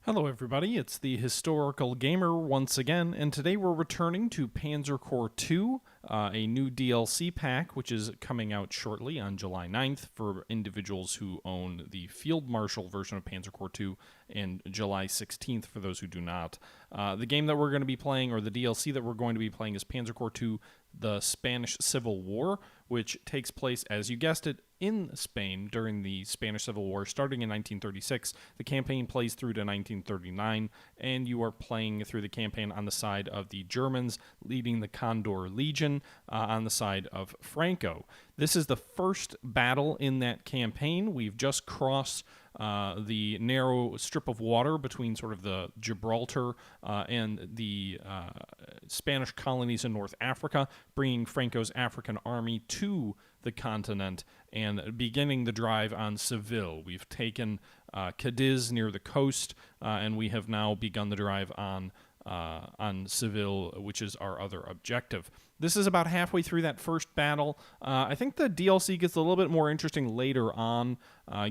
Hello everybody, it's the Historical Gamer once again, and today we're returning to Panzer Corps II, a new DLC pack which is coming out shortly on July 9th for individuals who own the Field Marshal version of Panzer Corps II, and July 16th for those who do not. The game that we're going to be playing, or the DLC that we're going to be playing, is Panzer Corps II, the Spanish Civil War, which takes place, as you guessed it, in Spain during the Spanish Civil War, starting in 1936. The campaign plays through to 1939, and you are playing through the campaign on the side of the Germans, leading the Condor Legion on the side of Franco. This is the first battle in that campaign. We've just crossed the narrow strip of water between sort of the Gibraltar and the Spanish colonies in North Africa, bringing Franco's African army to the continent and beginning the drive on Seville. We've taken Cadiz near the coast, and we have now begun the drive on Seville, which is our other objective. This is about halfway through that first battle. I think the DLC gets a little bit more interesting later on,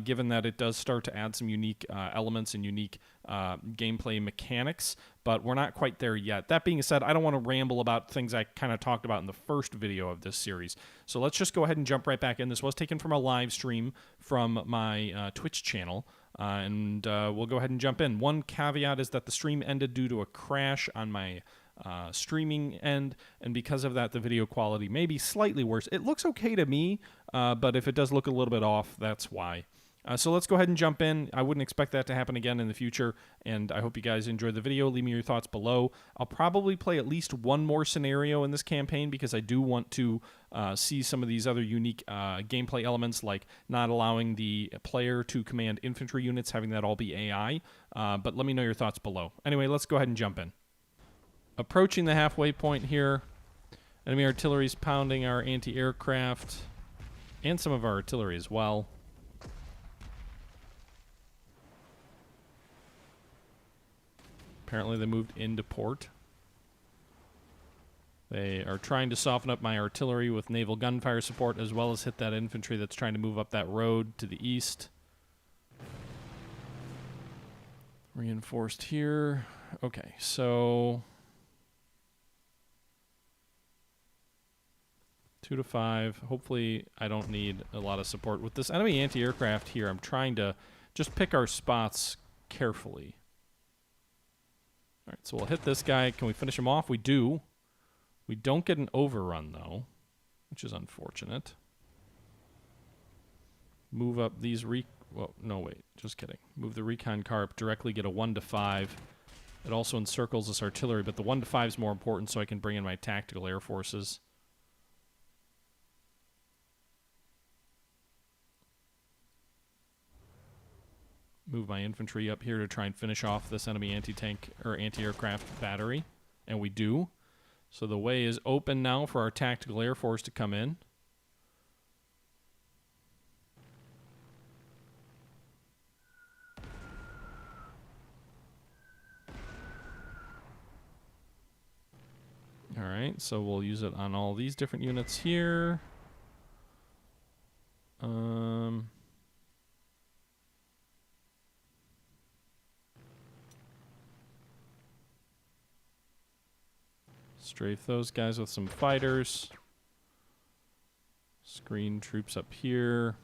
given that it does start to add some unique elements and unique gameplay mechanics, but we're not quite there yet. That being said, I don't want to ramble about things I kind of talked about in the first video of this series, so let's just go ahead and jump right back in. This was taken from a live stream from my Twitch channel, and we'll go ahead and jump in. One caveat is that the stream ended due to a crash on my streaming end, and because of that, the video quality may be slightly worse. It looks okay to me, but if it does look a little bit off, that's why. So let's go ahead and jump in. I wouldn't expect that to happen again in the future, and I hope you guys enjoyed the video. Leave me your thoughts below. I'll probably play at least one more scenario in this campaign because I do want to see some of these other unique gameplay elements, like not allowing the player to command infantry units, having that all be AI. But let me know your thoughts below. Anyway, let's go ahead and jump in. Approaching the halfway point here. Enemy artillery is pounding our anti-aircraft and some of our artillery as well. Apparently they moved into port. They are trying to soften up my artillery with naval gunfire support, as well as hit that infantry that's trying to move up that road to the east. Reinforced here. Okay, so 2 to 5. Hopefully I don't need a lot of support. With this enemy anti-aircraft here, I'm trying to just pick our spots carefully. All right, so we'll hit this guy. Can we finish him off? We do. We don't get an overrun, though, which is unfortunate. Move up these well, no, wait. Just kidding. Move the recon car up directly, get a 1 to 5. It also encircles this artillery, but the 1 to 5 is more important, so I can bring in my tactical air forces. Move my infantry up here to try and finish off this enemy anti-tank or anti-aircraft battery, and we do. So the way is open now for our tactical air force to come in. All right, so we'll use it on all these different units here. Strafe those guys with some fighters. Screen troops up here.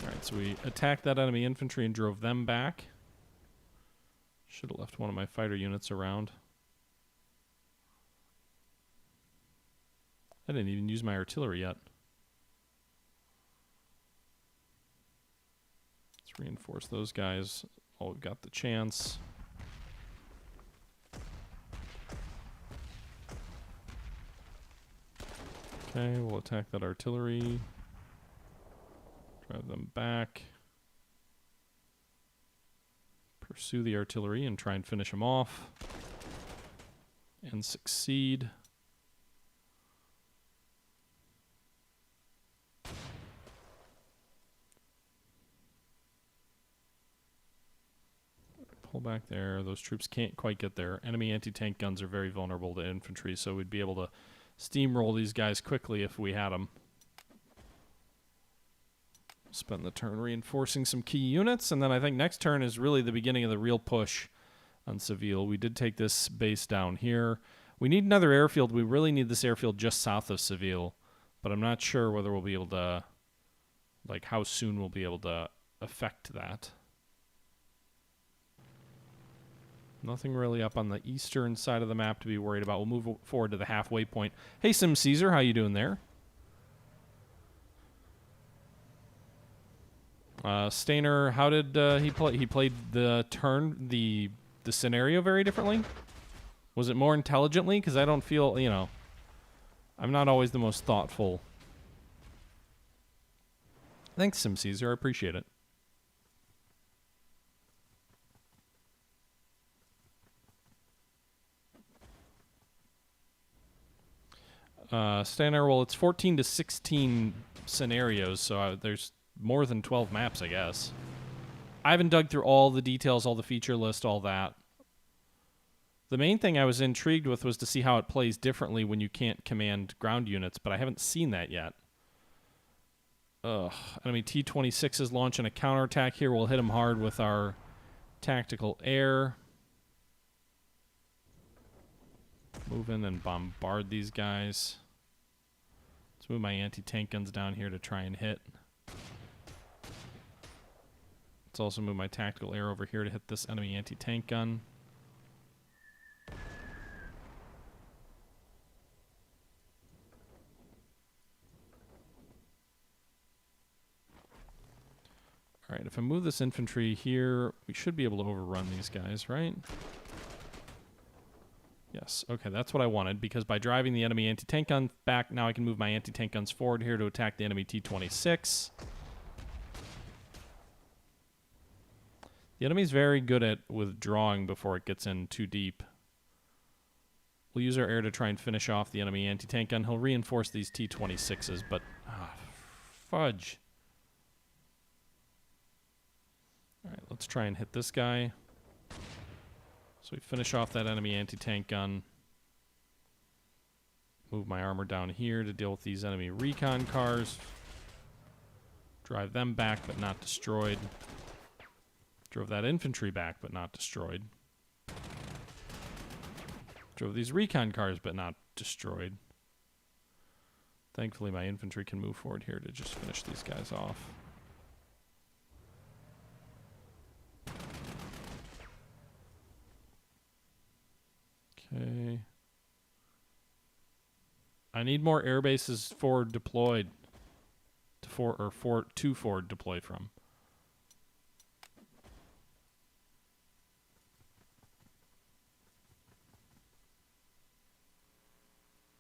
Alright, so we attacked that enemy infantry and drove them back. Should have left one of my fighter units around. I didn't even use my artillery yet. Let's reinforce those guys. Oh, we've got the chance. Okay, we'll attack that artillery. Drive them back. Pursue the artillery and try and finish them off. And succeed. Pull back there. Those troops can't quite get there. Enemy anti-tank guns are very vulnerable to infantry, so we'd be able to steamroll these guys quickly if we had them. Spend the turn reinforcing some key units, and then I think next turn is really the beginning of the real push on Seville. We did take this base down here. We need another airfield. We really need this airfield just south of Seville, but I'm not sure whether we'll be able to, like how soon we'll be able to affect that. Nothing really up on the eastern side of the map to be worried about. We'll move forward to the halfway point. Hey, Sim Caesar, how you doing there? Stainer, how did he play? He played the turn, the scenario very differently? Was it more intelligently? Because I don't feel, you know, I'm not always the most thoughtful. Thanks, Sim Caesar. I appreciate it. Stainer, well, it's 14 to 16 scenarios, so there's more than 12 maps, I guess. I haven't dug through all the details, all the feature list, all that. The main thing I was intrigued with was to see how it plays differently when you can't command ground units, but I haven't seen that yet. Ugh. Enemy T-26 is launching a counterattack here. We'll hit him hard with our tactical air. Move in and bombard these guys. Let's move my anti-tank guns down here to try and hit. Let's also move my tactical air over here to hit this enemy anti-tank gun. Alright, if I move this infantry here, we should be able to overrun these guys, right? Yes, okay, that's what I wanted, because by driving the enemy anti-tank gun back, now I can move my anti-tank guns forward here to attack the enemy T-26. The enemy's very good at withdrawing before it gets in too deep. We'll use our air to try and finish off the enemy anti-tank gun. He'll reinforce these T-26s, but... fudge. Alright, let's try and hit this guy. So we finish off that enemy anti-tank gun. Move my armor down here to deal with these enemy recon cars. Drive them back, but not destroyed. Drove that infantry back, but not destroyed. Drove these recon cars, but not destroyed. Thankfully, my infantry can move forward here to just finish these guys off. Okay. I need more air bases forward deployed to forward deploy from.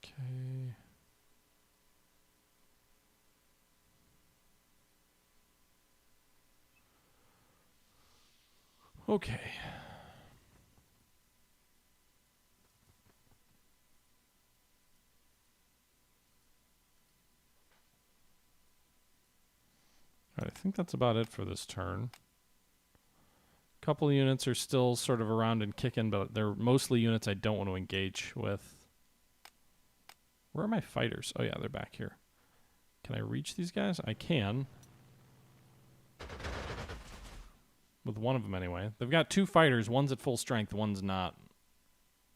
Okay. Okay. Alright, I think that's about it for this turn. A couple of units are still sort of around and kicking, but they're mostly units I don't want to engage with. Where are my fighters? Oh yeah, they're back here. Can I reach these guys? I can. With one of them anyway. They've got two fighters. One's at full strength, one's not.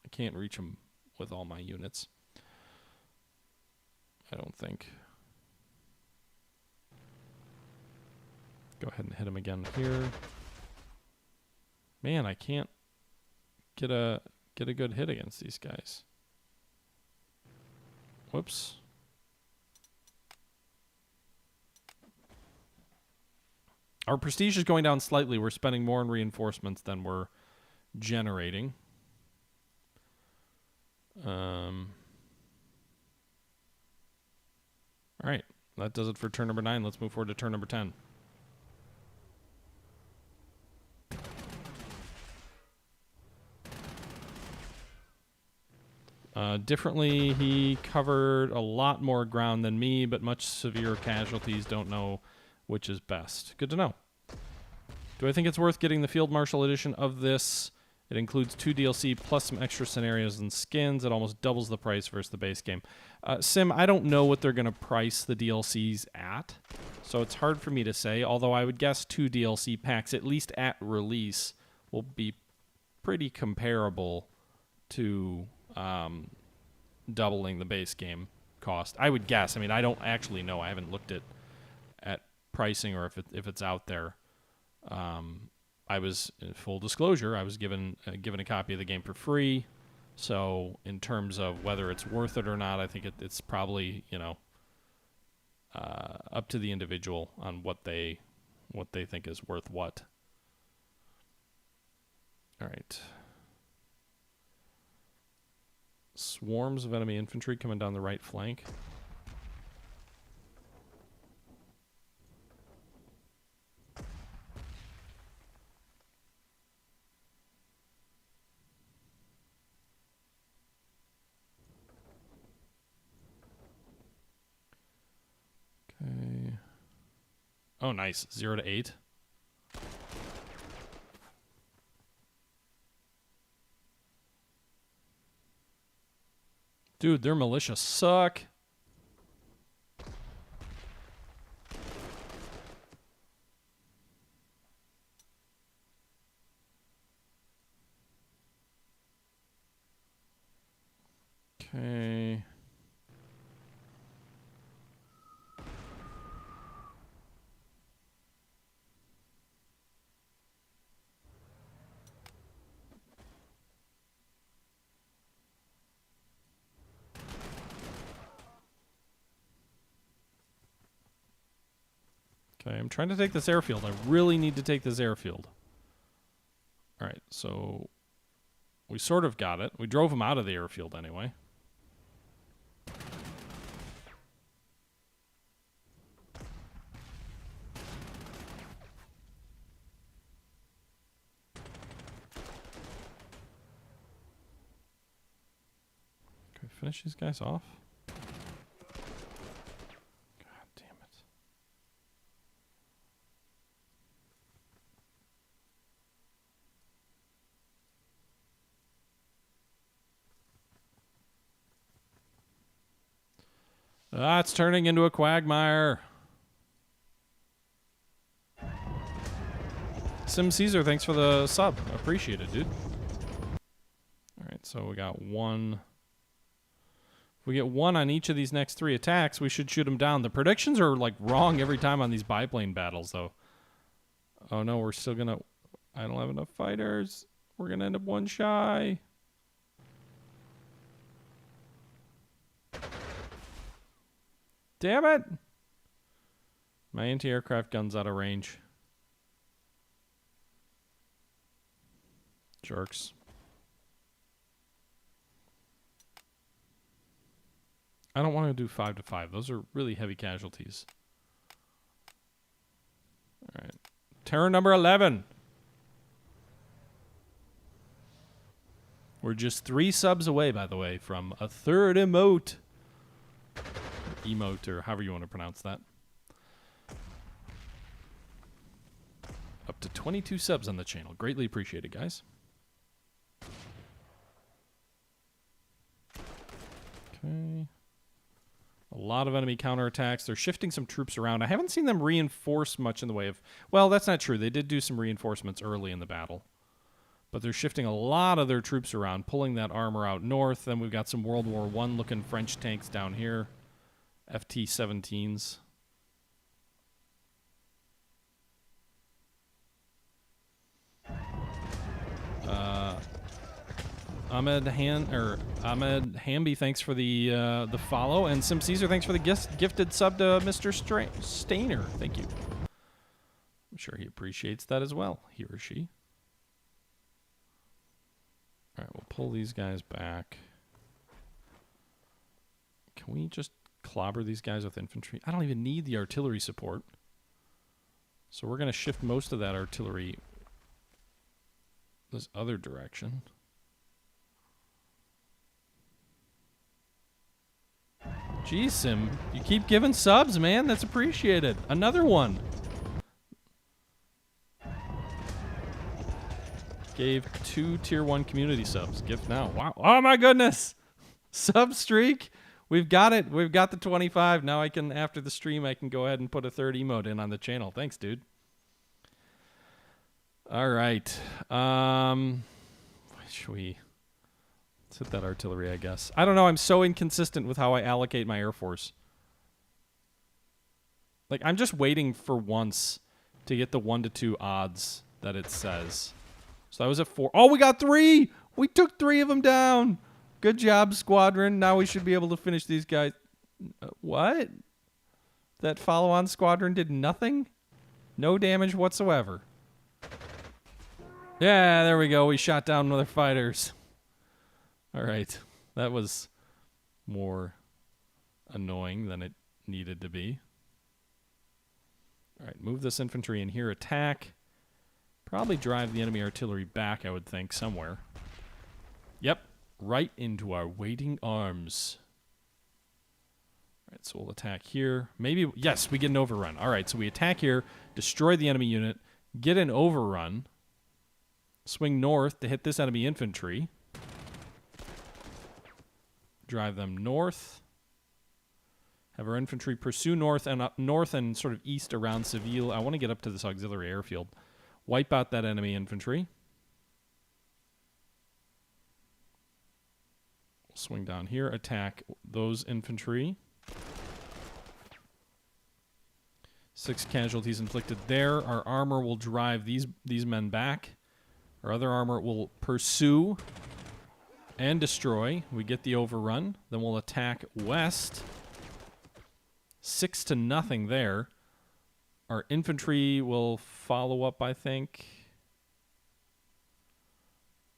I can't reach them with all my units. I don't think. Go ahead and hit him again here. Man, I can't get a good hit against these guys. Whoops. Our prestige is going down slightly. We're spending more on reinforcements than we're generating. All right. That does it for turn number 9. Let's move forward to turn number 10. Differently, he covered a lot more ground than me, but much severe casualties. Don't know which is best. Good to know. Do I think it's worth getting the Field Marshal edition of this It includes 2 DLC plus some extra scenarios and skins. It almost doubles the price versus the base game. Sim, I don't know what they're going to price the DLCs at, so it's hard for me to say, although I would guess 2 DLC packs, at least at release, will be pretty comparable to doubling the base game cost. I would guess. I mean, I don't actually know. I haven't looked at pricing or if it's out there. I was, in full disclosure, I was given a copy of the game for free. So in terms of whether it's worth it or not, I think it's probably, you know, up to the individual on what they think is worth what. All right. Swarms of enemy infantry coming down the right flank. Okay. Oh, nice. 0 to 8. Dude, their militia suck. Okay. Okay, I'm trying to take this airfield. I really need to take this airfield. All right, so we sort of got it. We drove him out of the airfield anyway. Can we finish these guys off? Ah, it's turning into a quagmire. Sim Caesar, thanks for the sub. I appreciate it, dude. All right, so we got 1. If we get 1 on each of these next 3 attacks, we should shoot them down. The predictions are, like, wrong every time on these biplane battles, though. Oh, no, we're still gonna... I don't have enough fighters. We're gonna end up 1 shy. Damn it! My anti-aircraft gun's out of range. Jerks. I don't want to do 5 to 5. Those are really heavy casualties. All right. Terror number 11. We're just 3 subs away, by the way, from a 3rd emote. Emote, or however you want to pronounce that. Up to 22 subs on the channel. Greatly appreciated, guys. Okay. A lot of enemy counterattacks. They're shifting some troops around. I haven't seen them reinforce much in the way of... Well, that's not true. They did do some reinforcements early in the battle. But they're shifting a lot of their troops around, pulling that armor out north. Then we've got some World War I looking French tanks down here. FT-17s. Ahmed Hamby, thanks for the follow, and Sim Caesar, thanks for the gifted sub to Mr. Stainer. Thank you. I'm sure he appreciates that as well, he or she. All right, we'll pull these guys back. Can we just clobber these guys with infantry? I don't even need the artillery support. So we're going to shift most of that artillery this other direction. Geez, Sim, you keep giving subs, man. That's appreciated. Another one. Gave 2 tier 1 community subs. Gift now. Wow. Oh my goodness. Sub streak. We've got it. We've got the 25. Now I can, after the stream, I can go ahead and put a third emote in on the channel. Thanks, dude. All right. Should we... Let's hit that artillery, I guess. I don't know. I'm so inconsistent with how I allocate my Air Force. Like, I'm just waiting for once to get the 1 to 2 odds that it says. So that was at 4. Oh, we got 3! We took 3 of them down! Good job, squadron. Now we should be able to finish these guys. What? That follow-on squadron did nothing? No damage whatsoever. Yeah, there we go. We shot down other fighters. All right. That was more annoying than it needed to be. All right, move this infantry in here. Attack. Probably drive the enemy artillery back, I would think, somewhere. Yep. Right into our waiting arms. All right, so we'll attack here. Maybe, yes, we get an overrun. All right, so we attack here, destroy the enemy unit, get an overrun, swing north to hit this enemy infantry, drive them north, have our infantry pursue north and up north and sort of east around Seville. I want to get up to this auxiliary airfield. Wipe out that enemy infantry. Swing down here, attack those infantry. 6 casualties inflicted there. Our armor will drive these men back. Our other armor will pursue and destroy. We get the overrun. Then we'll attack west. 6 to nothing there. Our infantry will follow up, I think.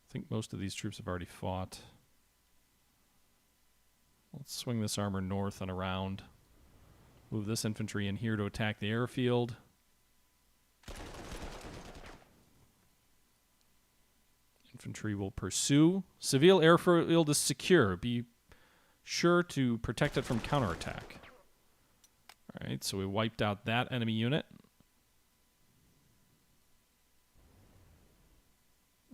I think most of these troops have already fought. Let's swing this armor north and around. Move this infantry in here to attack the airfield. Infantry will pursue. Seville airfield is secure. Be sure to protect it from counterattack. All right, so we wiped out that enemy unit.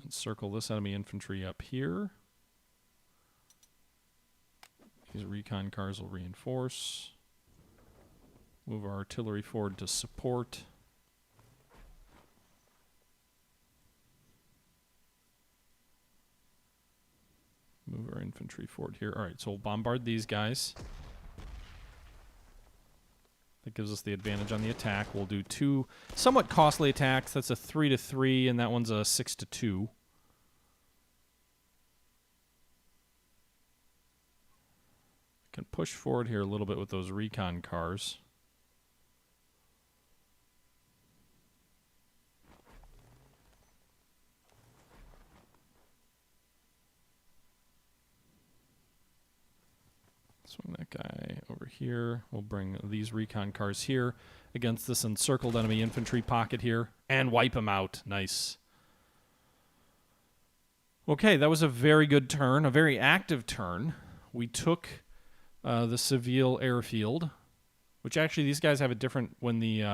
And circle this enemy infantry up here. These recon cars will reinforce. Move our artillery forward to support. Move our infantry forward here. All right, so we'll bombard these guys. That gives us the advantage on the attack. We'll do 2 somewhat costly attacks. That's a 3 to 3, and that one's a 6 to 2. Can push forward here a little bit with those recon cars. Swing that guy over here. We'll bring these recon cars here against this encircled enemy infantry pocket here and wipe them out. Nice. Okay, that was a very good turn, a very active turn. We took the Seville airfield, which actually these guys have a different, when the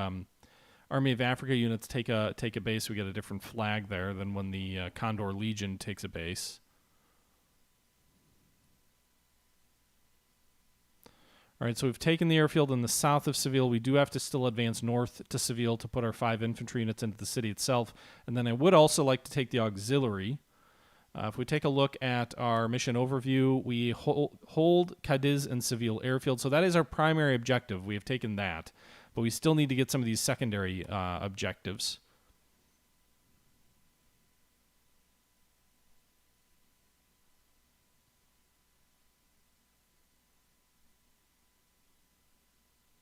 Army of Africa units take a base, we get a different flag there than when the Condor Legion takes a base. All right, so we've taken the airfield in the south of Seville. We do have to still advance north to Seville to put our 5 infantry units into the city itself. And then I would also like to take the auxiliary. If we take a look at our mission overview, we hold Cadiz and Seville airfield. So that is our primary objective. We have taken that. But we still need to get some of these secondary objectives.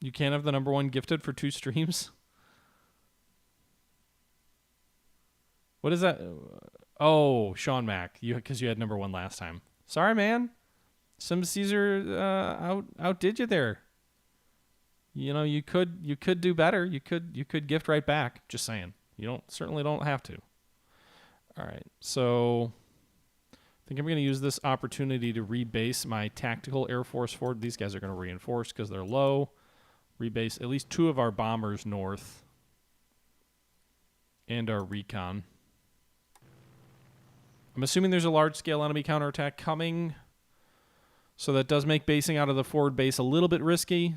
You can't have the #1 gifted for 2 streams? What is that? Oh, Sean Mack, because you had #1 last time. Sorry, man. Some Caesar outdid you there. You know, you could do better. You could gift right back. Just saying. You certainly don't have to. All right, so I think I'm going to use this opportunity to rebase my tactical Air Force forward. These guys are going to reinforce because they're low. Rebase at least 2 of our bombers north and our recon. I'm assuming there's a large-scale enemy counterattack coming, so that does make basing out of the forward base a little bit risky.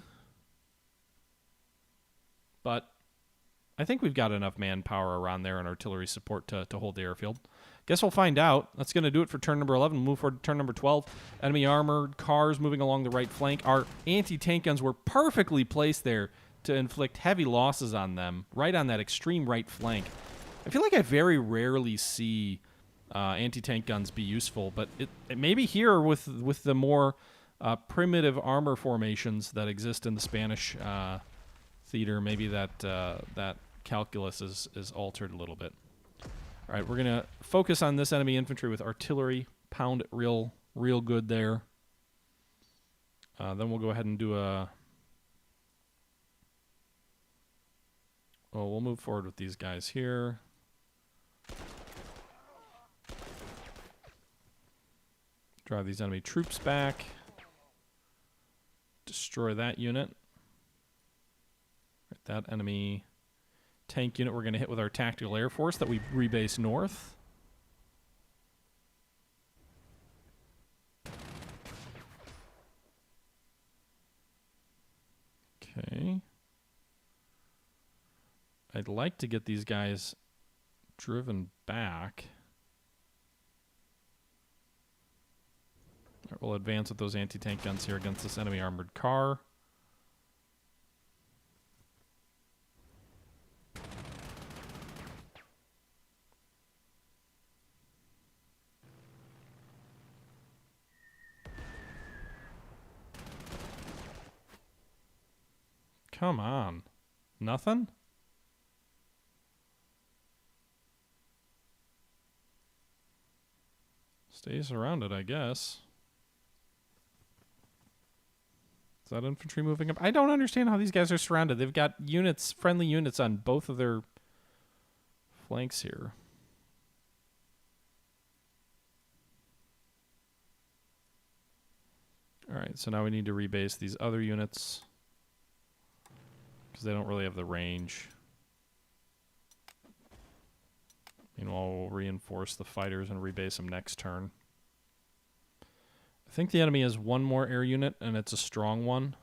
But I think we've got enough manpower around there and artillery support to hold the airfield. Guess we'll find out. That's going to do it for turn number 11. We'll move forward to turn number 12. Enemy armored cars moving along the right flank. Our anti-tank guns were perfectly placed there to inflict heavy losses on them, right on that extreme right flank. I feel like I very rarely see anti-tank guns be useful, but it may be here with the more primitive armor formations that exist in the Spanish theater. Maybe that calculus is altered a little bit. All right, we're gonna focus on this enemy infantry with artillery, pound it real good there. Then we'll go ahead and do a. Well, we'll move forward with these guys here. Drive these enemy troops back. Destroy that unit. Right, that enemy tank unit we're going to hit with our tactical air force that we rebase north. Okay. I'd like to get these guys driven back. All right, we'll advance with those anti-tank guns here against this enemy armored car. Come on. Nothing? Stay surrounded, I guess. Is that infantry moving up? I don't understand how these guys are surrounded. They've got units, friendly units on both of their flanks here. All right, so now we need to rebase these other units because they don't really have the range. Meanwhile, we'll reinforce the fighters and rebase them next turn. I think the enemy has one more air unit, and it's a strong one.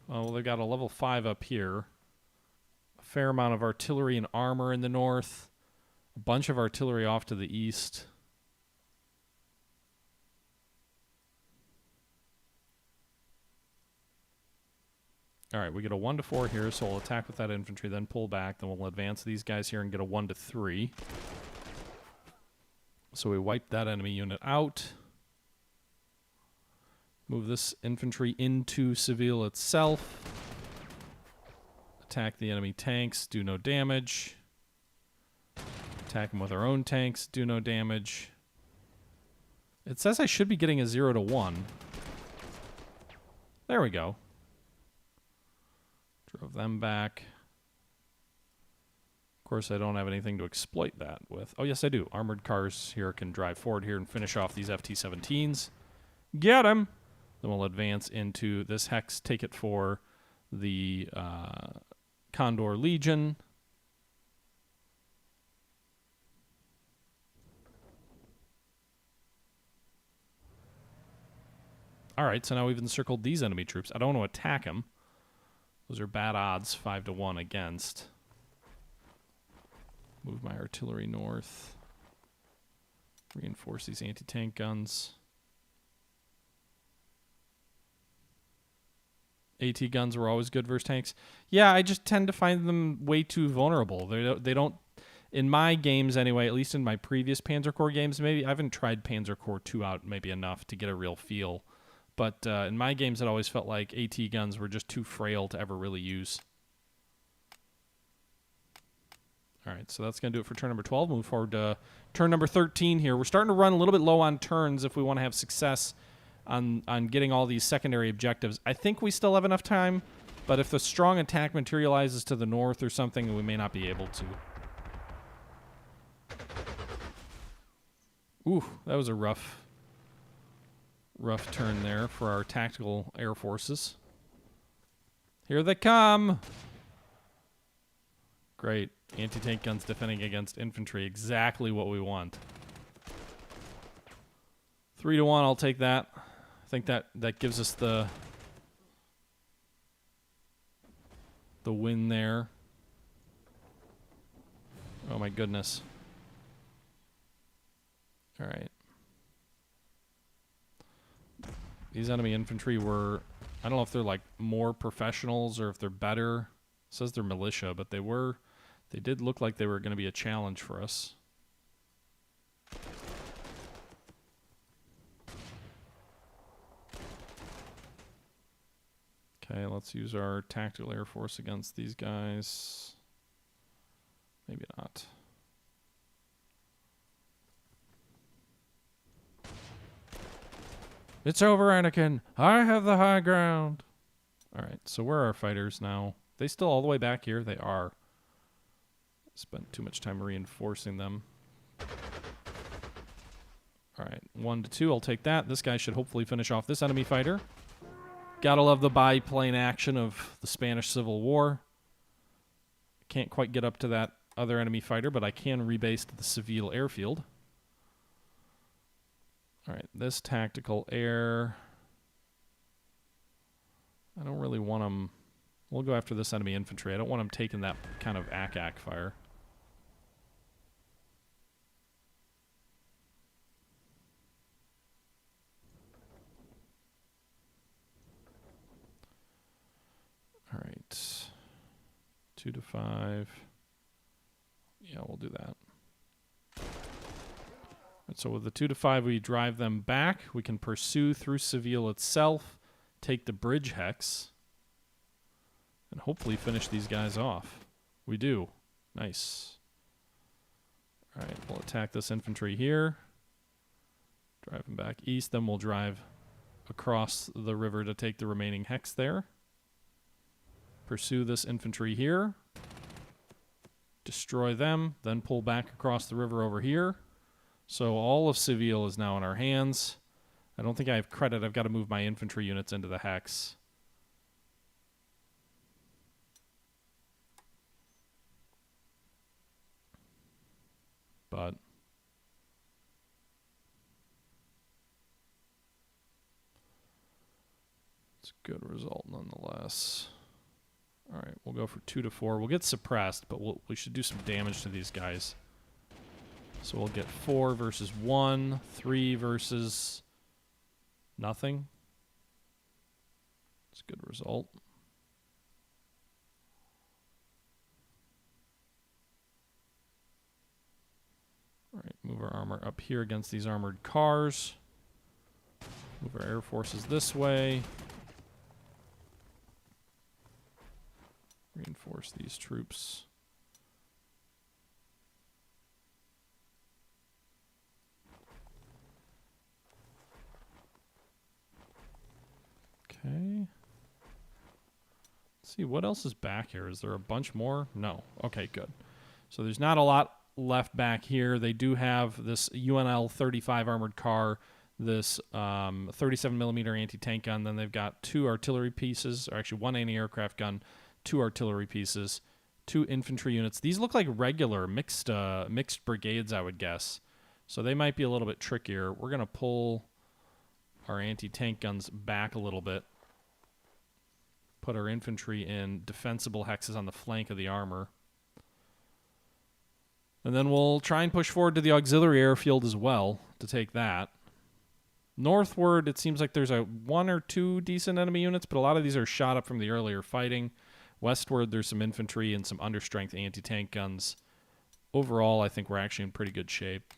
Well, they've got a level 5 up here. A fair amount of artillery and armor in the north. A bunch of artillery off to the east. All right, we get a 1-4 here, so we'll attack with that infantry, then pull back. Then we'll advance these guys here and get a 1-3. So we wipe that enemy unit out. Move this infantry into Seville itself. Attack the enemy tanks, do no damage. Attack them with our own tanks, do no damage. It says I should be getting a 0-1. There we go. Drove them back. Of course, I don't have anything to exploit that with. Oh, yes, I do. Armored cars here can drive forward here and finish off these FT-17s. Get them! Then we'll advance into this hex, take it for the Condor Legion. All right, so now we've encircled these enemy troops. I don't want to attack them. Those are bad odds, 5-1 against. Move my artillery north. Reinforce these anti-tank guns. AT guns were always good versus tanks. Yeah, I just tend to find them way too vulnerable. They don't, in my games anyway, at least in my previous Panzer Corps games, maybe I haven't tried Panzer Corps II out maybe enough to get a real feel. But in my games, it always felt like AT guns were just too frail to ever really use. All right, so that's going to do it for turn number 12. Move forward to turn number 13 here. We're starting to run a little bit low on turns if we want to have success on getting all these secondary objectives. I think we still have enough time, but if the strong attack materializes to the north or something, we may not be able to. Ooh, that was a rough turn there for our tactical air forces. Here they come! Great. Anti-tank guns defending against infantry. Exactly what we want. 3-1, I'll take that. I think that gives us the win there. Oh my goodness. All right. These enemy infantry were, I don't know if they're like more professionals or if they're better. It says they're militia, but they did look like they were going to be a challenge for us. Okay, let's use our tactical air force against these guys. Maybe not. It's over, Anakin. I have the high ground. All right, so where are our fighters now? They still all the way back here? They are. Spent too much time reinforcing them. All right, 1-2. I'll take that. This guy should hopefully finish off this enemy fighter. Gotta love the biplane action of the Spanish Civil War. Can't quite get up to that other enemy fighter, but I can rebase to the Seville airfield. All right, this tactical air. I don't really want him. We'll go after this enemy infantry. I don't want him taking that kind of ack-ack fire. All right. 2-5. Yeah, we'll do that. And so with the 2-5, we drive them back. We can pursue through Seville itself, take the bridge hex, and hopefully finish these guys off. We do. Nice. All right, we'll attack this infantry here. Drive them back east. Then we'll drive across the river to take the remaining hex there. Pursue this infantry here. Destroy them. Then pull back across the river over here. So all of Seville is now in our hands. I don't think I have credit. I've got to move my infantry units into the hex. But it's a good result nonetheless. All right, we'll go for 2-4. We'll get suppressed, but we should do some damage to these guys. So we'll get 4 versus 1, 3 versus nothing. It's a good result. All right, move our armor up here against these armored cars. Move our air forces this way. Reinforce these troops. Okay. Let's see, what else is back here? Is there a bunch more? No. Okay, good. So there's not a lot left back here. They do have this UNL 35 armored car, this 37 millimeter anti-tank gun. Then they've got 2 artillery pieces, or actually 1 anti-aircraft gun, 2 artillery pieces, 2 infantry units. These look like regular mixed brigades, I would guess. So they might be a little bit trickier. We're going to pull our anti-tank guns back a little bit. Put our infantry in defensible hexes on the flank of the armor. And then we'll try and push forward to the auxiliary airfield as well to take that. Northward, it seems like there's 1 or 2 decent enemy units, but a lot of these are shot up from the earlier fighting. Westward, there's some infantry and some understrength anti-tank guns. Overall, I think we're actually in pretty good shape.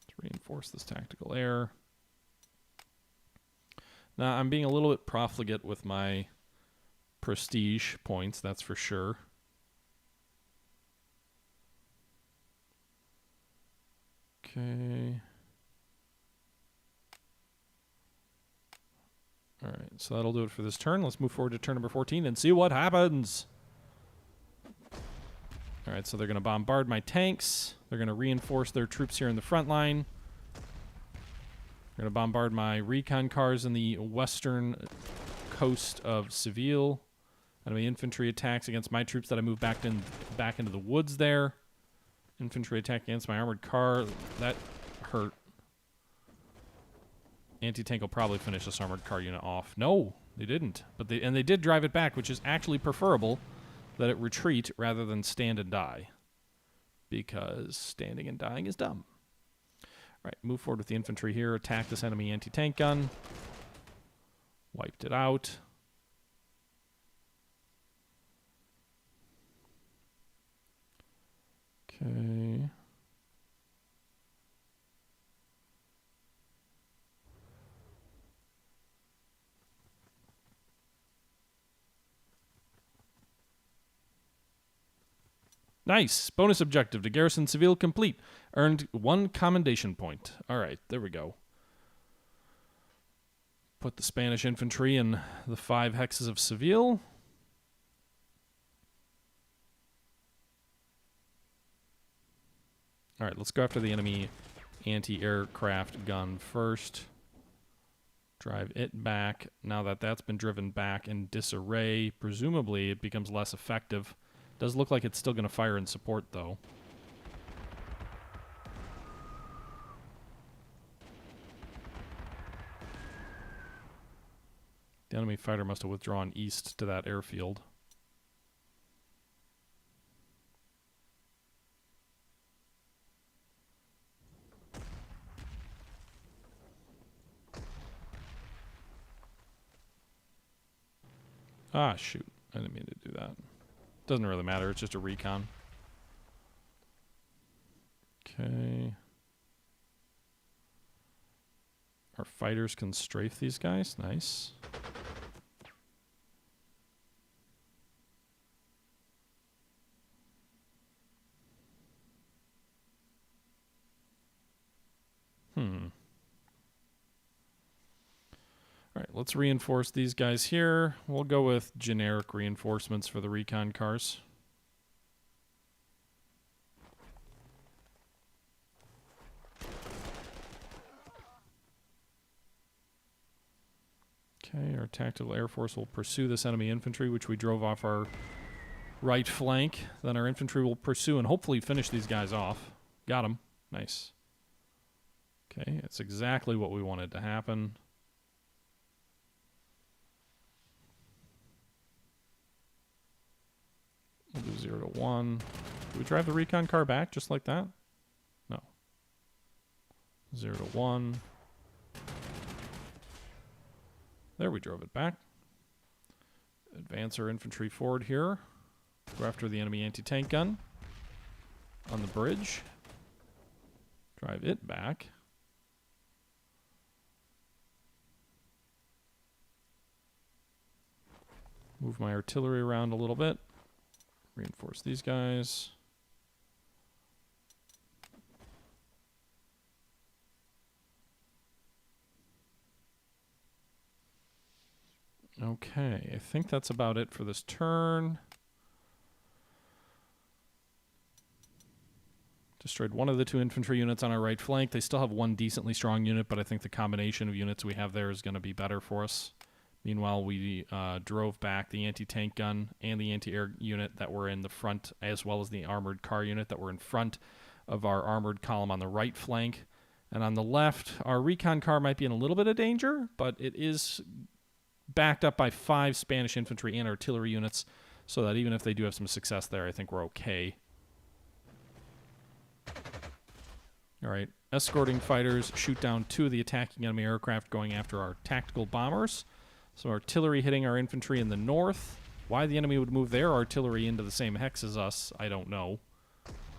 Let's reinforce this tactical air. Now, I'm being a little bit profligate with my prestige points, that's for sure. Okay. All right, so that'll do it for this turn. Let's move forward to turn number 14 and see what happens. All right, so they're going to bombard my tanks. They're going to reinforce their troops here in the front line. They're going to bombard my recon cars in the western coast of Seville. Enemy infantry attacks against my troops that I move back into the woods there. Infantry attack against my armored car. That hurt. Anti-tank will probably finish this armored car unit off. No, they didn't. But they did drive it back, which is actually preferable that it retreat rather than stand and die. Because standing and dying is dumb. All right, move forward with the infantry here. Attack this enemy anti-tank gun. Wiped it out. Okay. Nice. Bonus objective to garrison Seville complete. Earned 1 commendation point. All right, there we go. Put the Spanish infantry in the 5 hexes of Seville. All right, let's go after the enemy anti-aircraft gun first. Drive it back. Now that that's been driven back in disarray, presumably it becomes less effective. Does look like it's still going to fire in support, though. The enemy fighter must have withdrawn east to that airfield. Ah, shoot. I didn't mean to do that. Doesn't really matter. It's just a recon. Okay. Our fighters can strafe these guys. Nice. All right, let's reinforce these guys here. We'll go with generic reinforcements for the recon cars. Okay, our tactical air force will pursue this enemy infantry, which we drove off our right flank. Then our infantry will pursue and hopefully finish these guys off. Got them. Nice. Okay, that's exactly what we wanted to happen. We'll do 0 to 1. Do we drive the recon car back just like that? No. 0 to 1. There, we drove it back. Advance our infantry forward here. Go after the enemy anti-tank gun on the bridge. Drive it back. Move my artillery around a little bit. Reinforce these guys. Okay, I think that's about it for this turn. Destroyed one of the 2 infantry units on our right flank. They still have 1 decently strong unit, but I think the combination of units we have there is going to be better for us. Meanwhile, we drove back the anti-tank gun and the anti-air unit that were in the front, as well as the armored car unit that were in front of our armored column on the right flank. And on the left, our recon car might be in a little bit of danger, but it is backed up by 5 Spanish infantry and artillery units, so that even if they do have some success there, I think we're okay. All right, escorting fighters shoot down 2 of the attacking enemy aircraft going after our tactical bombers. So artillery hitting our infantry in the north. Why the enemy would move their artillery into the same hex as us, I don't know.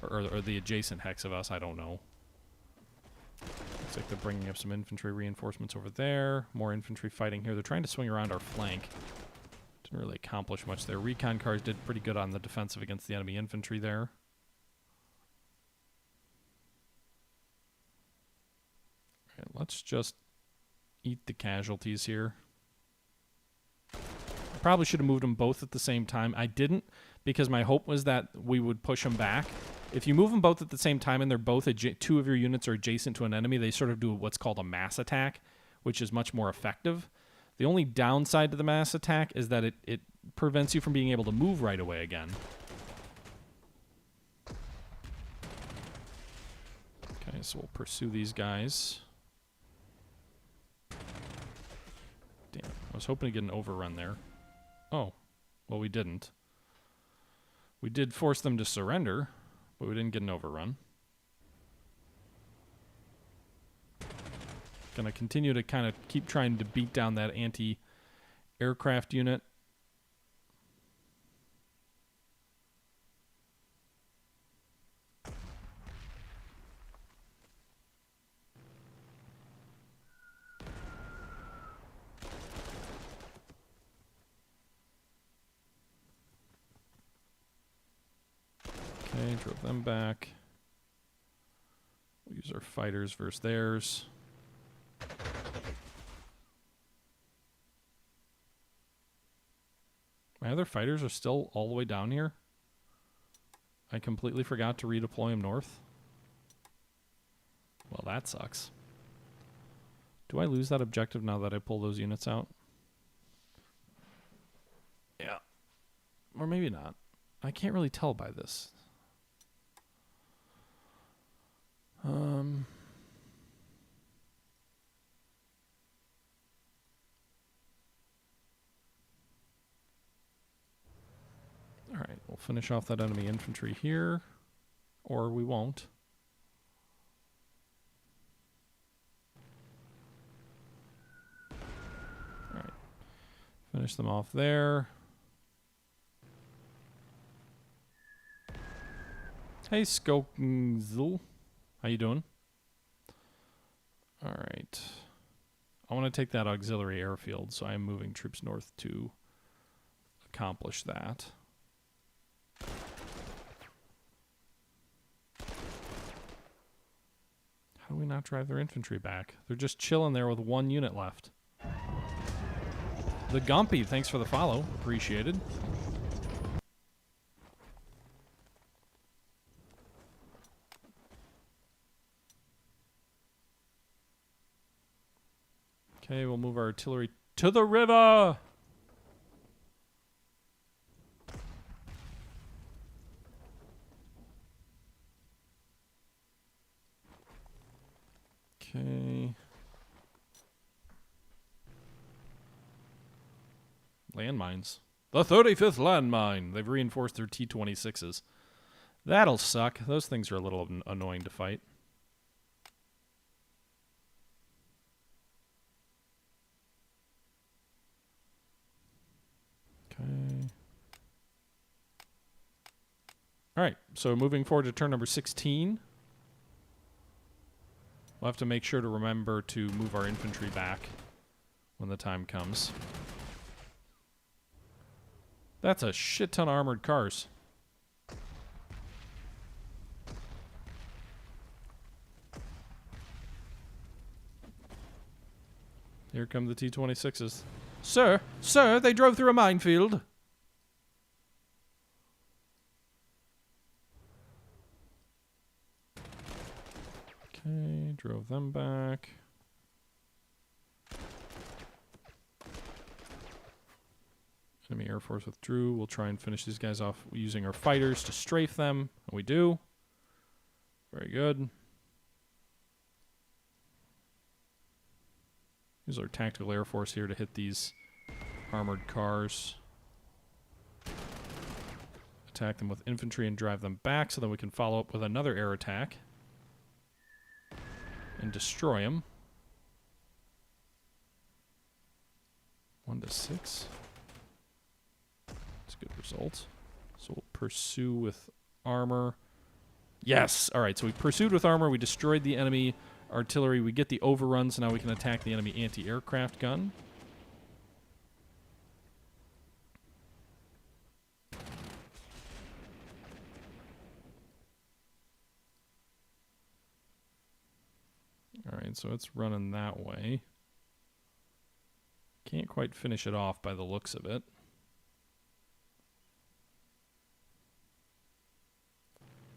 Or the adjacent hex of us, I don't know. Looks like they're bringing up some infantry reinforcements over there. More infantry fighting here. They're trying to swing around our flank. Didn't really accomplish much there. Recon cars did pretty good on the defensive against the enemy infantry there. All right, let's just eat the casualties here. Probably should have moved them both at the same time. I didn't, because my hope was that we would push them back. If you move them both at the same time and they're both 2 of your units are adjacent to an enemy, they sort of do what's called a mass attack, which is much more effective. The only downside to the mass attack is that it prevents you from being able to move right away again. Okay, so we'll pursue these guys. Damn, I was hoping to get an overrun there. Oh, well, we didn't. We did force them to surrender, but we didn't get an overrun. Gonna continue to kind of keep trying to beat down that anti-aircraft unit. Okay, drove them back. We'll use our fighters versus theirs. My other fighters are still all the way down here. I completely forgot to redeploy them north. Well, that sucks. Do I lose that objective now that I pull those units out? Yeah. Or maybe not. I can't really tell by this. Alright, we'll finish off that enemy infantry here. Or we won't. Alright. Finish them off there. Hey, Skokenzel. How you doing? Alright. I want to take that auxiliary airfield, so I am moving troops north to accomplish that. How do we not drive their infantry back? They're just chilling there with one unit left. The Gumpy, thanks for the follow. Appreciated. Okay, we'll move our artillery to the river! Okay. Landmines. The 35th landmine. They've reinforced their T-26s. That'll suck. Those things are a little annoying to fight. Okay. Alright, so moving forward to turn number 16. We'll have to make sure to remember to move our infantry back when the time comes. That's a shit ton of armored cars. Here come the T-26s. Sir, they drove through a minefield. Okay, drove them back. Enemy Air Force withdrew. We'll try and finish these guys off using our fighters to strafe them. And we do. Very good. Use our tactical Air Force here to hit these armored cars. Attack them with infantry and drive them back so that we can follow up with another air attack. And destroy them. 1 to 6. That's a good result. So we'll pursue with armor. Yes! Alright, so we pursued with armor. We destroyed the enemy artillery. We get the overruns. Now we can attack the enemy anti-aircraft gun. Alright, so it's running that way. Can't quite finish it off by the looks of it.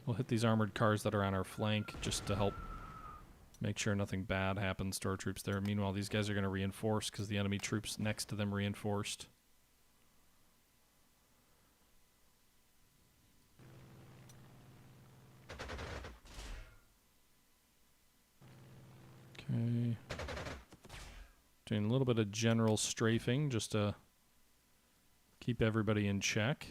We'll hit these armored cars that are on our flank just to help make sure nothing bad happens to our troops there. Meanwhile, these guys are going to reinforce because the enemy troops next to them reinforced. Doing a little bit of general strafing just to keep everybody in check.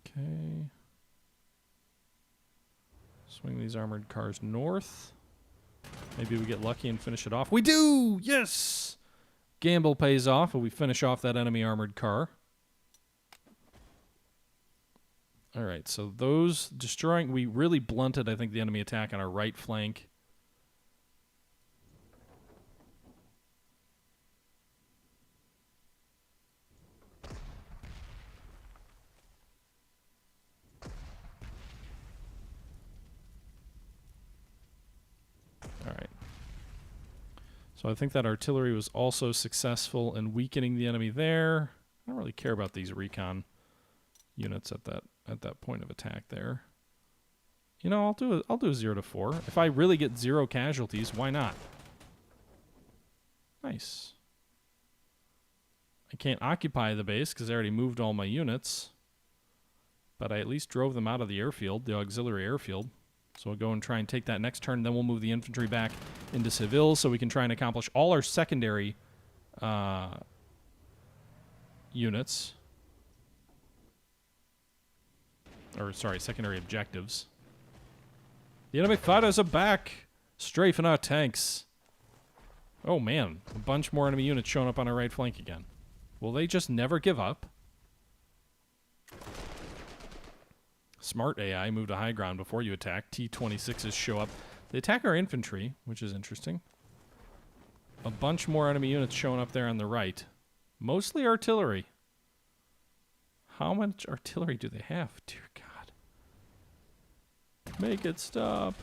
Okay. Swing these armored cars north. Maybe we get lucky and finish it off. We do! Yes! Gamble pays off and we finish off that enemy armored car. Alright, so those destroying... We really blunted, I think, the enemy attack on our right flank. Alright. So I think that artillery was also successful in weakening the enemy there. I don't really care about these recon units at that point of attack there. You know, I'll do a 0 to 4. If I really get 0 casualties, why not? Nice. I can't occupy the base because I already moved all my units. But I at least drove them out of the airfield, the auxiliary airfield. So we'll go and try and take that next turn. Then we'll move the infantry back into Seville so we can try and accomplish all our secondary units. Or, sorry, secondary objectives. The enemy fighters are back, strafing our tanks. Oh, man. A bunch more enemy units showing up on our right flank again. Will they just never give up? Smart AI, move to high ground before you attack. T-26s show up. They attack our infantry, which is interesting. A bunch more enemy units showing up there on the right. Mostly artillery. How much artillery do they have? Dear God. Make it stop.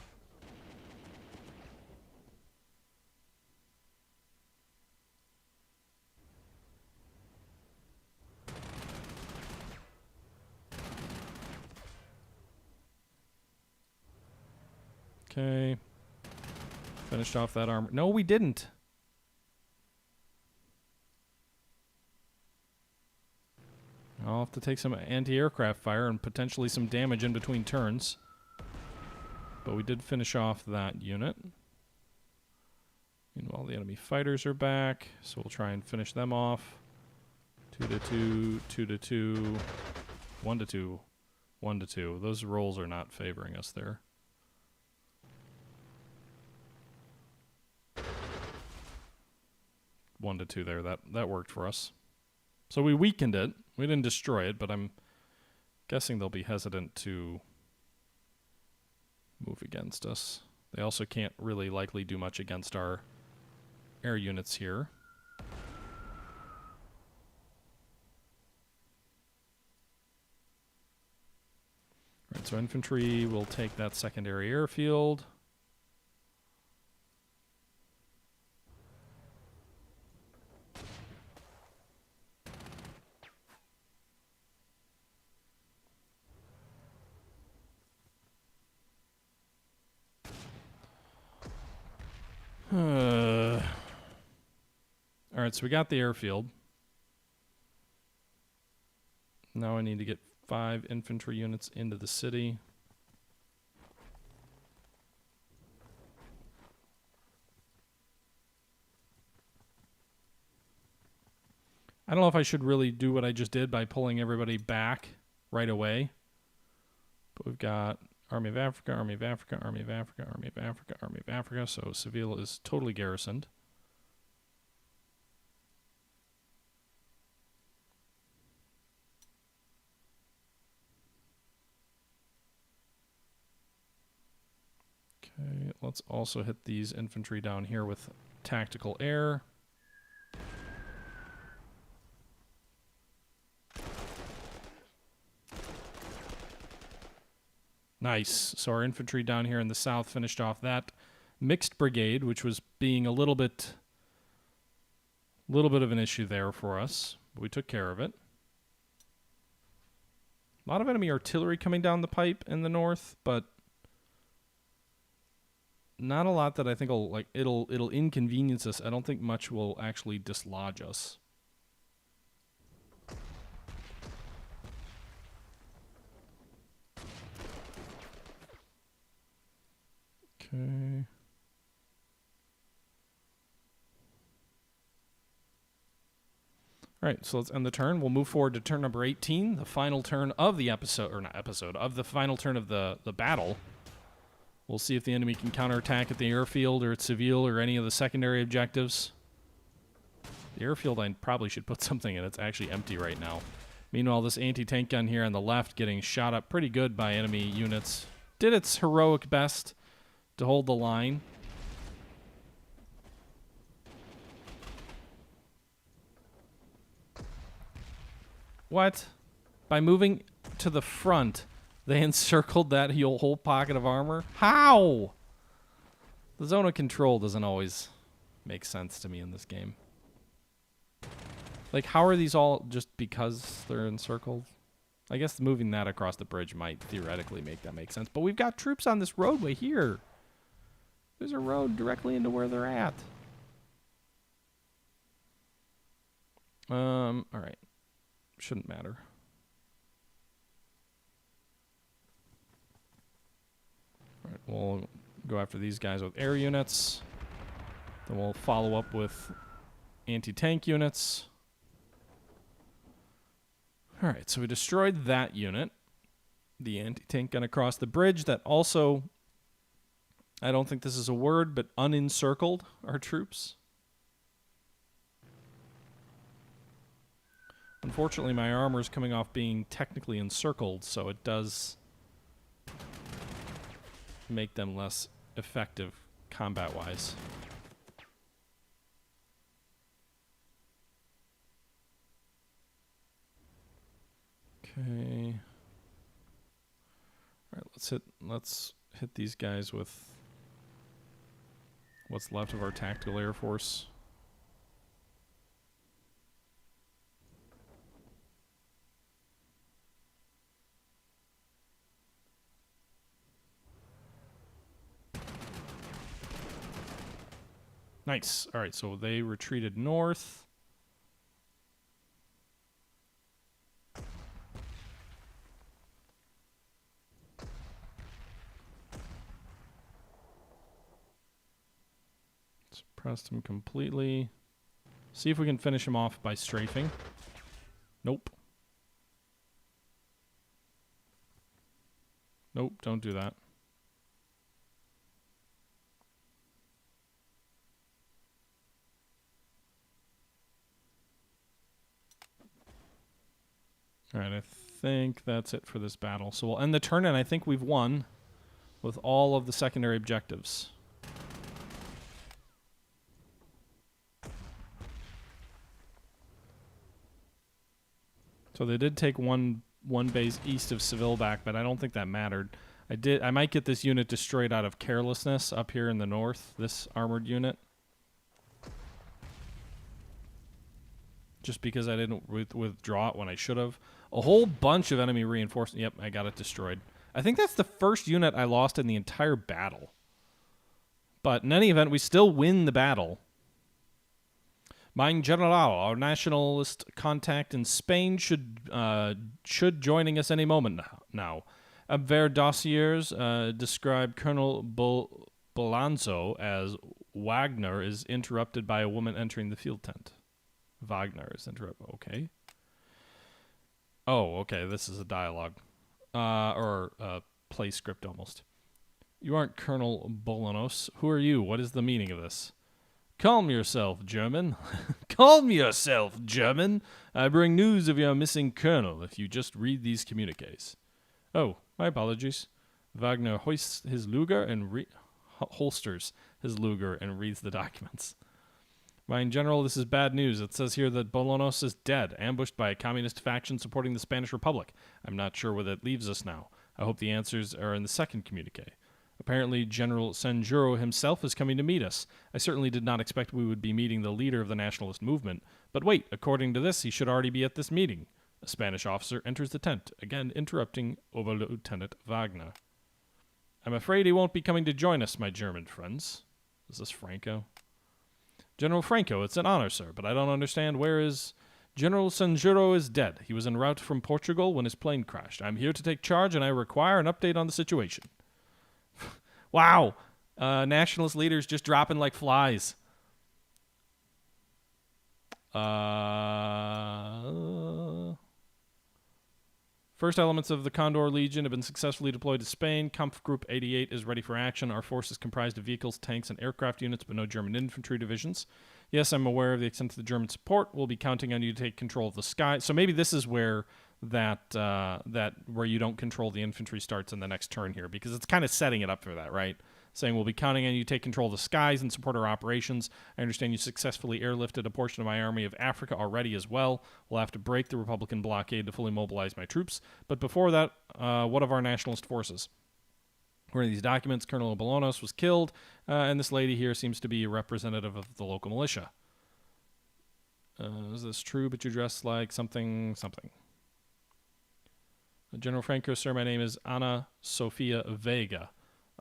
Okay. Finished off that armor. No, we didn't. I'll have to take some anti-aircraft fire and potentially some damage in between turns. But we did finish off that unit. Meanwhile, the enemy fighters are back, so we'll try and finish them off. 2 to 2, 2 to 2, 1 to 2, 1 to 2. Those rolls are not favoring us there. One to 2 there. That worked for us. So we weakened it. We didn't destroy it, but I'm guessing they'll be hesitant to move against us. They also can't really likely do much against our air units here. Right, so infantry will take that secondary airfield. Alright, so we got the airfield. Now I need to get 5 infantry units into the city. I don't know if I should really do what I just did by pulling everybody back right away. But we've got Army of Africa, Army of Africa, Army of Africa, Army of Africa, Army of Africa. So Seville is totally garrisoned. Okay, let's also hit these infantry down here with tactical air. Nice. So our infantry down here in the south finished off that mixed brigade, which was being a little bit of an issue there for us. But we took care of it. A lot of enemy artillery coming down the pipe in the north, but not a lot that I think will it'll inconvenience us. I don't think much will actually dislodge us. Okay. All right, so let's end the turn. We'll move forward to turn number 18, the final turn of the episode, or not episode, of the final turn of the battle. We'll see if the enemy can counterattack at the airfield or at Seville or any of the secondary objectives. The airfield, I probably should put something in. It's actually empty right now. Meanwhile, this anti-tank gun here on the left getting shot up pretty good by enemy units. Did its heroic best to hold the line. What? By moving to the front, they encircled that whole pocket of armor? How? The zone of control doesn't always make sense to me in this game. Like, how are these all just because they're encircled? I guess moving that across the bridge might theoretically make that make sense. But we've got troops on this roadway here. There's a road directly into where they're at. All right. Shouldn't matter. All right, we'll go after these guys with air units. Then we'll follow up with anti-tank units. All right, so we destroyed that unit. The anti-tank gun across the bridge that also, I don't think this is a word, but unencircled our troops. Unfortunately, my armor is coming off being technically encircled, so it does make them less effective combat-wise. Okay. All right, let's hit these guys with what's left of our tactical air force. Nice. All right, so they retreated north. Suppressed him completely. See if we can finish him off by strafing. Nope. Nope, don't do that. All right, I think that's it for this battle. So we'll end the turn, and I think we've won with all of the secondary objectives. So they did take one base east of Seville back, but I don't think that mattered. I might get this unit destroyed out of carelessness up here in the north, this armored unit. Just because I didn't withdraw it when I should have. A whole bunch of enemy reinforcements. Yep, I got it destroyed. I think that's the first unit I lost in the entire battle. But in any event, we still win the battle. Mein General, our nationalist contact in Spain, should joining us any moment now. Abwehr dossiers describe Colonel Bolanzo as Wagner is interrupted by a woman entering the field tent. Wagner is interrupted. Okay. Oh, okay. This is a dialogue. Or a play script almost. You aren't Colonel Bolanos. Who are you? What is the meaning of this? Calm yourself, German. Calm yourself, German. I bring news of your missing colonel if you just read these communiques. Oh, my apologies. Wagner hoists his Luger and holsters his Luger and reads the documents. Mein General, this is bad news. It says here that Bolanos is dead, ambushed by a communist faction supporting the Spanish Republic. I'm not sure where that leaves us now. I hope the answers are in the second communique. Apparently, General Sanjuro himself is coming to meet us. I certainly did not expect we would be meeting the leader of the nationalist movement. But wait, according to this, he should already be at this meeting. A Spanish officer enters the tent, again interrupting Oberlieutenant Wagner. I'm afraid he won't be coming to join us, my German friends. Is this Franco? General Franco, it's an honor, sir, but I don't understand where is... General Sanjuro is dead. He was en route from Portugal when his plane crashed. I'm here to take charge, and I require an update on the situation. Wow. Nationalist leaders just dropping like flies. First elements of the Condor Legion have been successfully deployed to Spain. Kampf Group 88 is ready for action. Our force is comprised of vehicles, tanks, and aircraft units, but no German infantry divisions. Yes, I'm aware of the extent of the German support. We'll be counting on you to take control of the sky. So maybe this is where where you don't control the infantry starts in the next turn here, because it's kind of setting it up for that, right? Saying we'll be counting on you to take control of the skies and support our operations. I understand you successfully airlifted a portion of my army of Africa already as well. We'll have to break the Republican blockade to fully mobilize my troops. But before that, what of our nationalist forces? According to these documents, Colonel Bolonos was killed, and this lady here seems to be a representative of the local militia. Is this true, but you dress like something. General Franco, sir, my name is Ana Sofia Vega.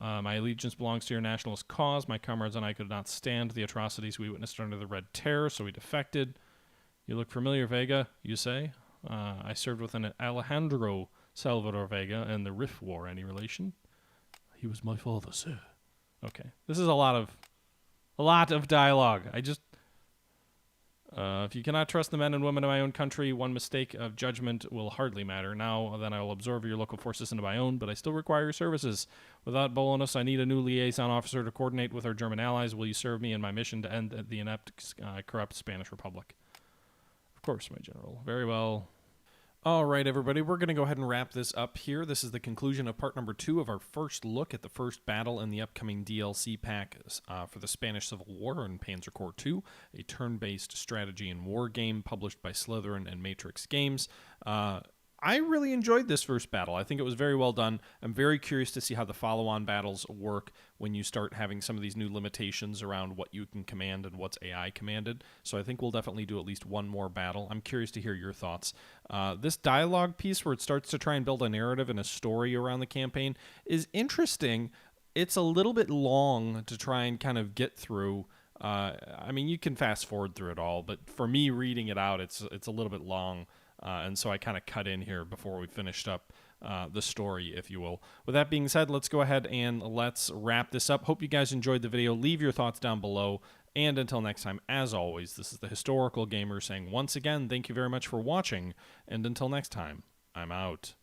My allegiance belongs to your nationalist cause. My comrades and I could not stand the atrocities we witnessed under the Red Terror, so we defected. You look familiar, Vega, you say? I served with an Alejandro Salvador Vega in the Rif War. Any relation? He was my father, sir. Okay. This is a lot of dialogue. If you cannot trust the men and women of my own country, one mistake of judgment will hardly matter. Now, then I will absorb your local forces into my own, but I still require your services. Without Bolonos, I need a new liaison officer to coordinate with our German allies. Will you serve me in my mission to end the inept, corrupt Spanish Republic? Of course, my general. Very well. All right, everybody, we're going to go ahead and wrap this up here. This is the conclusion of part number 2 of our first look at the first battle in the upcoming DLC pack for the Spanish Civil War in Panzer Corps II, a turn-based strategy and war game published by Slytherin and Matrix Games. I really enjoyed this first battle. I think it was very well done. I'm very curious to see how the follow-on battles work when you start having some of these new limitations around what you can command and what's AI commanded. So I think we'll definitely do at least one more battle. I'm curious to hear your thoughts. This dialogue piece where it starts to try and build a narrative and a story around the campaign is interesting. It's a little bit long to try and kind of get through. I mean, you can fast forward through it all, but for me reading it out, it's a little bit long. And so I kind of cut in here before we finished up the story, if you will. With that being said, let's go ahead and let's wrap this up. Hope you guys enjoyed the video. Leave your thoughts down below. And until next time, as always, this is the Historical Gamer saying once again, thank you very much for watching. And until next time, I'm out.